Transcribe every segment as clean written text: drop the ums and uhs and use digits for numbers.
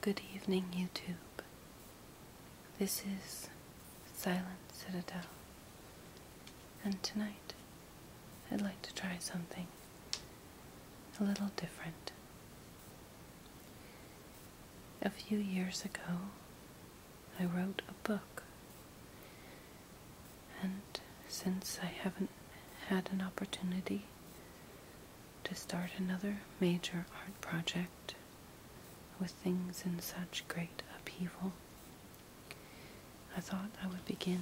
Good evening, YouTube. This is Silent Citadel, and tonight I'd like to try something a little different. A few years ago, I wrote a book, and since I haven't had an opportunity to start another major art project with things in such great upheaval, I thought I would begin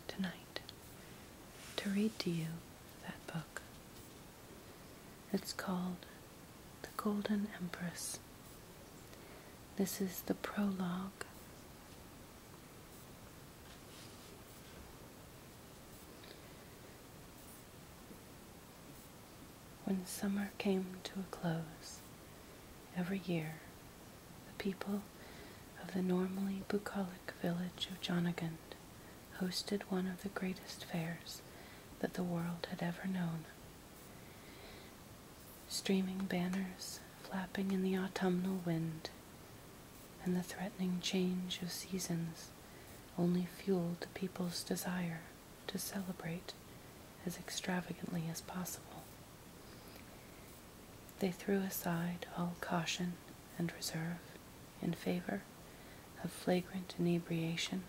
tonight to read to you that book. It's called The Golden Empress. This is the prologue. When summer came to a close, every year, the people of the normally bucolic village of Jonagund hosted one of the greatest fairs that the world had ever known. Streaming banners flapping in the autumnal wind, and the threatening change of seasons only fueled the people's desire to celebrate as extravagantly as possible. They threw aside all caution and reserve in favor of flagrant inebriation,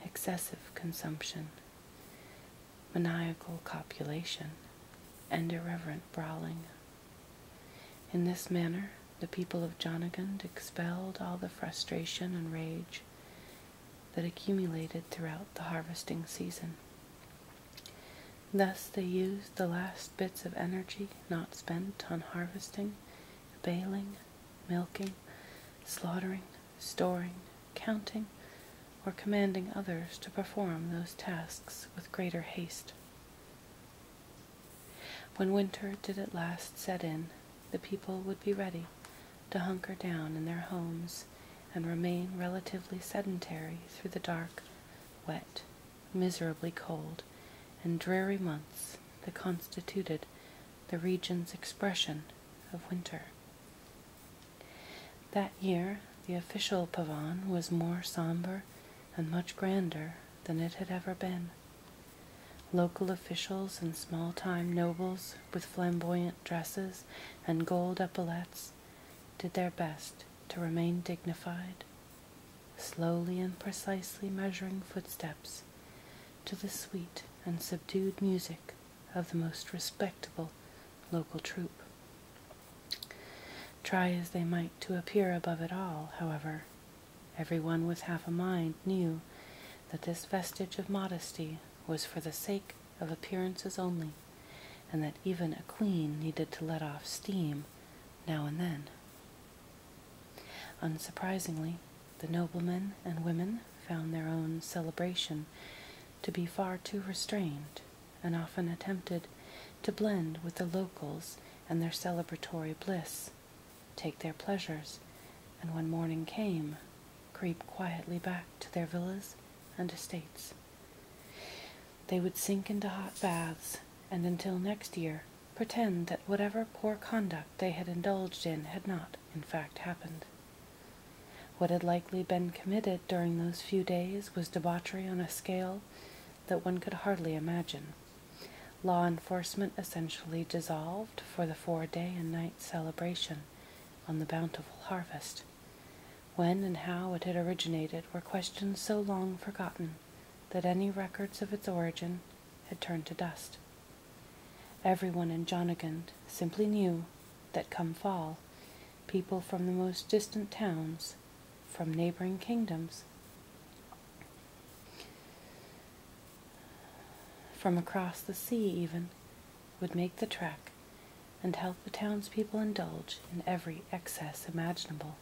excessive consumption, maniacal copulation, and irreverent brawling. In this manner, the people of Jonagund expelled all the frustration and rage that accumulated throughout the harvesting season. Thus they used the last bits of energy not spent on harvesting, baling, milking, slaughtering, storing, counting, or commanding others to perform those tasks with greater haste. When winter did at last set in, the people would be ready to hunker down in their homes and remain relatively sedentary through the dark, wet, miserably cold, and dreary months that constituted the region's expression of winter. That year, the official pavane was more somber and much grander than it had ever been. Local officials and small-time nobles with flamboyant dresses and gold epaulets did their best to remain dignified, slowly and precisely measuring footsteps to the sweet and subdued music of the most respectable local troupe. Try as they might to appear above it all, however, everyone with half a mind knew that this vestige of modesty was for the sake of appearances only, and that even a queen needed to let off steam now and then. Unsurprisingly, the noblemen and women found their own celebration to be far too restrained, and often attempted to blend with the locals and their celebratory bliss, take their pleasures, and when morning came, creep quietly back to their villas and estates. They would sink into hot baths, and until next year pretend that whatever poor conduct they had indulged in had not, in fact, happened. What had likely been committed during those few days was debauchery on a scale that one could hardly imagine. Law enforcement essentially dissolved for the 4-day and night celebration on the bountiful harvest. When and how it had originated were questions so long forgotten that any records of its origin had turned to dust. Everyone in Jonagund simply knew that come fall, people from the most distant towns, from neighboring kingdoms, from across the sea even, would make the trek and help the townspeople indulge in every excess imaginable.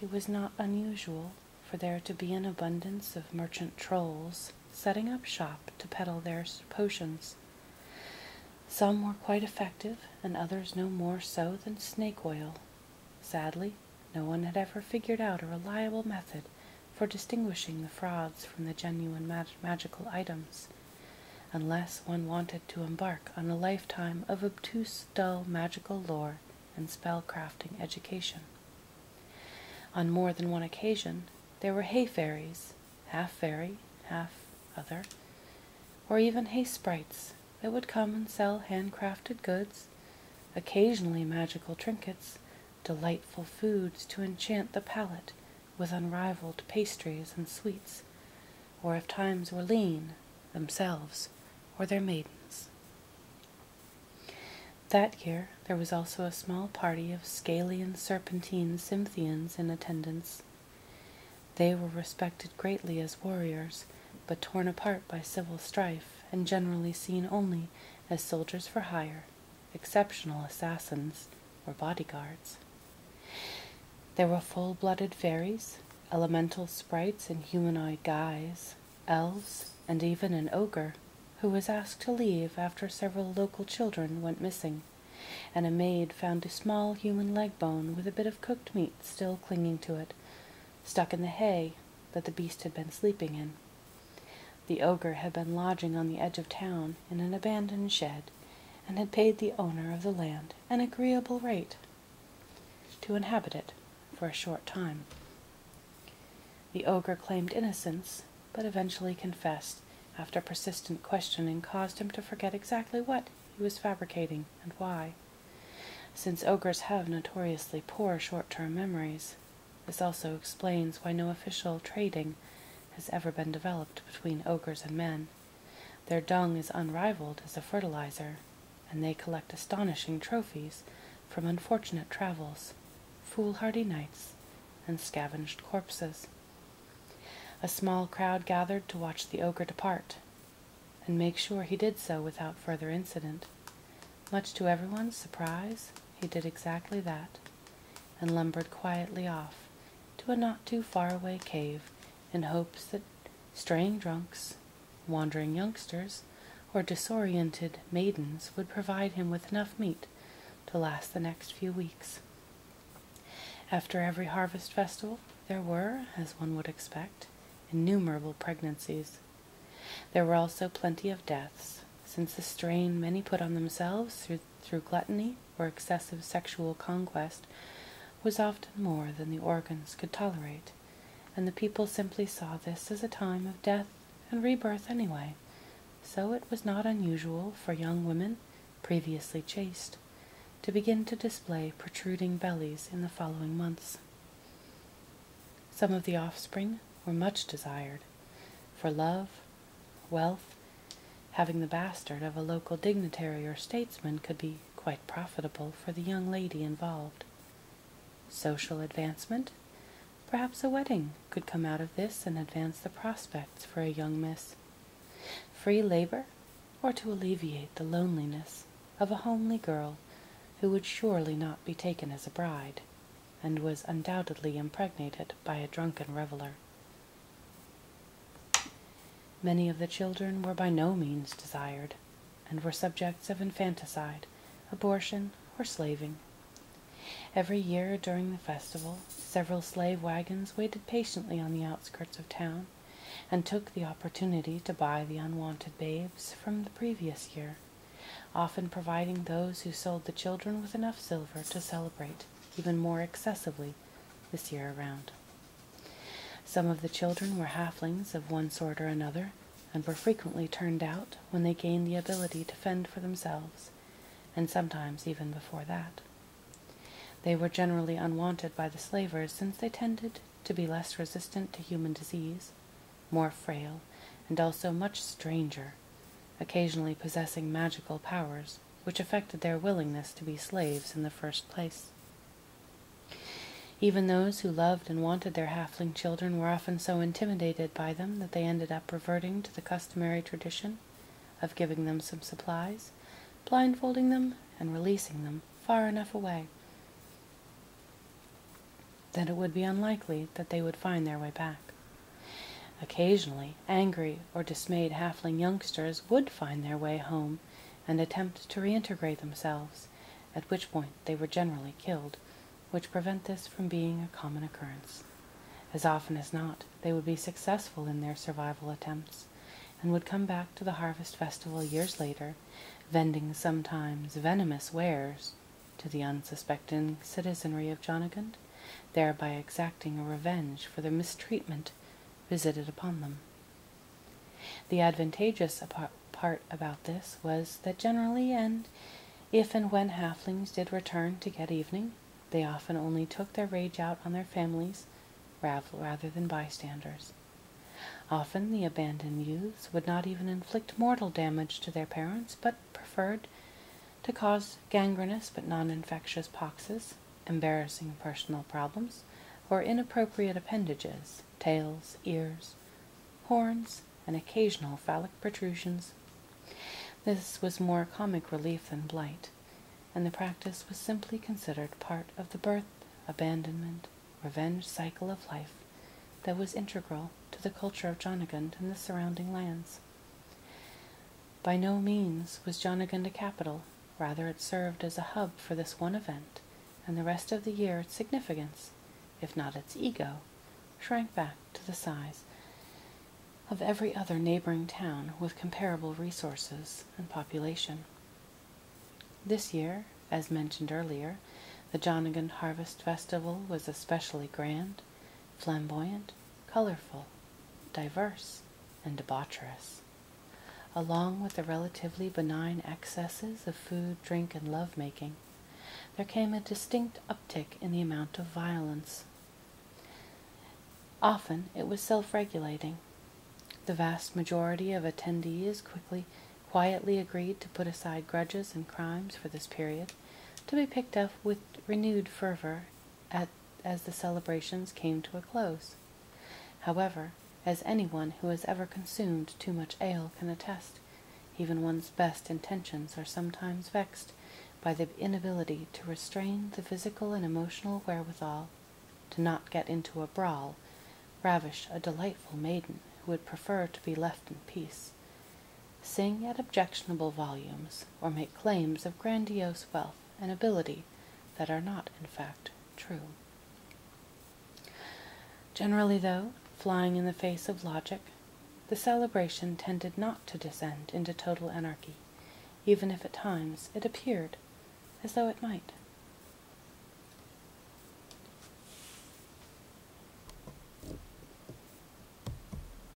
It was not unusual for there to be an abundance of merchant trolls setting up shop to peddle their potions. Some were quite effective, and others no more so than snake oil. Sadly, no one had ever figured out a reliable method for distinguishing the frauds from the genuine magical items, unless one wanted to embark on a lifetime of obtuse, dull magical lore and spell-crafting education. On more than one occasion, there were hay fairies, half fairy, half other, or even hay sprites that would come and sell handcrafted goods, occasionally magical trinkets, delightful foods to enchant the palate with unrivaled pastries and sweets, or if times were lean, themselves or their maidens. That year there was also a small party of scaly and serpentine Cynthians in attendance. They were respected greatly as warriors, but torn apart by civil strife, and generally seen only as soldiers for hire, exceptional assassins, or bodyguards. There were full-blooded fairies, elemental sprites in humanoid guise, elves, and even an ogre, who was asked to leave after several local children went missing, and a maid found a small human leg bone with a bit of cooked meat still clinging to it, stuck in the hay that the beast had been sleeping in. The ogre had been lodging on the edge of town in an abandoned shed, and had paid the owner of the land an agreeable rate to inhabit it for a short time. The ogre claimed innocence, but eventually confessed, after persistent questioning caused him to forget exactly what he was fabricating and why. Since ogres have notoriously poor short-term memories, this also explains why no official trading has ever been developed between ogres and men. Their dung is unrivaled as a fertilizer, and they collect astonishing trophies from unfortunate travels, foolhardy nights, and scavenged corpses. A small crowd gathered to watch the ogre depart, and make sure he did so without further incident. Much to everyone's surprise, he did exactly that, and lumbered quietly off to a not-too-far-away cave in hopes that straying drunks, wandering youngsters, or disoriented maidens would provide him with enough meat to last the next few weeks. After every harvest festival, there were, as one would expect, innumerable pregnancies. There were also plenty of deaths, since the strain many put on themselves through gluttony or excessive sexual conquest was often more than the organs could tolerate, and the people simply saw this as a time of death and rebirth anyway, so it was not unusual for young women, previously chaste, to begin to display protruding bellies in the following months. Some of the offspring were much desired, for love, wealth, having the bastard of a local dignitary or statesman could be quite profitable for the young lady involved. Social advancement, perhaps a wedding could come out of this and advance the prospects for a young miss. Free labor, or to alleviate the loneliness of a homely girl who would surely not be taken as a bride, and was undoubtedly impregnated by a drunken reveler. Many of the children were by no means desired, and were subjects of infanticide, abortion, or slaving. Every year during the festival, several slave wagons waited patiently on the outskirts of town, and took the opportunity to buy the unwanted babes from the previous year, often providing those who sold the children with enough silver to celebrate even more excessively this year around. Some of the children were halflings of one sort or another, and were frequently turned out when they gained the ability to fend for themselves, and sometimes even before that. They were generally unwanted by the slavers, since they tended to be less resistant to human disease, more frail, and also much stranger, occasionally possessing magical powers, which affected their willingness to be slaves in the first place. Even those who loved and wanted their halfling children were often so intimidated by them that they ended up reverting to the customary tradition of giving them some supplies, blindfolding them, and releasing them far enough away that it would be unlikely that they would find their way back. Occasionally, angry or dismayed halfling youngsters would find their way home and attempt to reintegrate themselves, at which point they were generally killed, which prevent this from being a common occurrence. As often as not, they would be successful in their survival attempts, and would come back to the harvest festival years later, vending sometimes venomous wares to the unsuspecting citizenry of Jonagund, thereby exacting a revenge for the mistreatment visited upon them. The advantageous part about this was that generally, and if and when halflings did return to get evening, they often only took their rage out on their families rather than bystanders. Often the abandoned youths would not even inflict mortal damage to their parents, but preferred to cause gangrenous but non-infectious poxes, embarrassing personal problems, or inappropriate appendages, tails, ears, horns, and occasional phallic protrusions. This was more comic relief than blight, and the practice was simply considered part of the birth, abandonment, revenge cycle of life that was integral to the culture of Jonagund and the surrounding lands. By no means was Jonagund a capital, rather it served as a hub for this one event, and the rest of the year its significance, if not its ego, shrank back to the size of every other neighboring town with comparable resources and population. This year, as mentioned earlier, the Jonagund Harvest Festival was especially grand, flamboyant, colorful, diverse, and debaucherous. Along with the relatively benign excesses of food, drink, and love-making, there came a distinct uptick in the amount of violence. Often it was self-regulating. The vast majority of attendees quietly agreed to put aside grudges and crimes for this period, to be picked up with renewed fervor as the celebrations came to a close. However, as anyone who has ever consumed too much ale can attest, even one's best intentions are sometimes vexed by the inability to restrain the physical and emotional wherewithal to not get into a brawl, ravish a delightful maiden who would prefer to be left in peace, sing at objectionable volumes, or make claims of grandiose wealth and ability that are not, in fact, true. Generally, though, flying in the face of logic, the celebration tended not to descend into total anarchy, even if at times it appeared as though it might.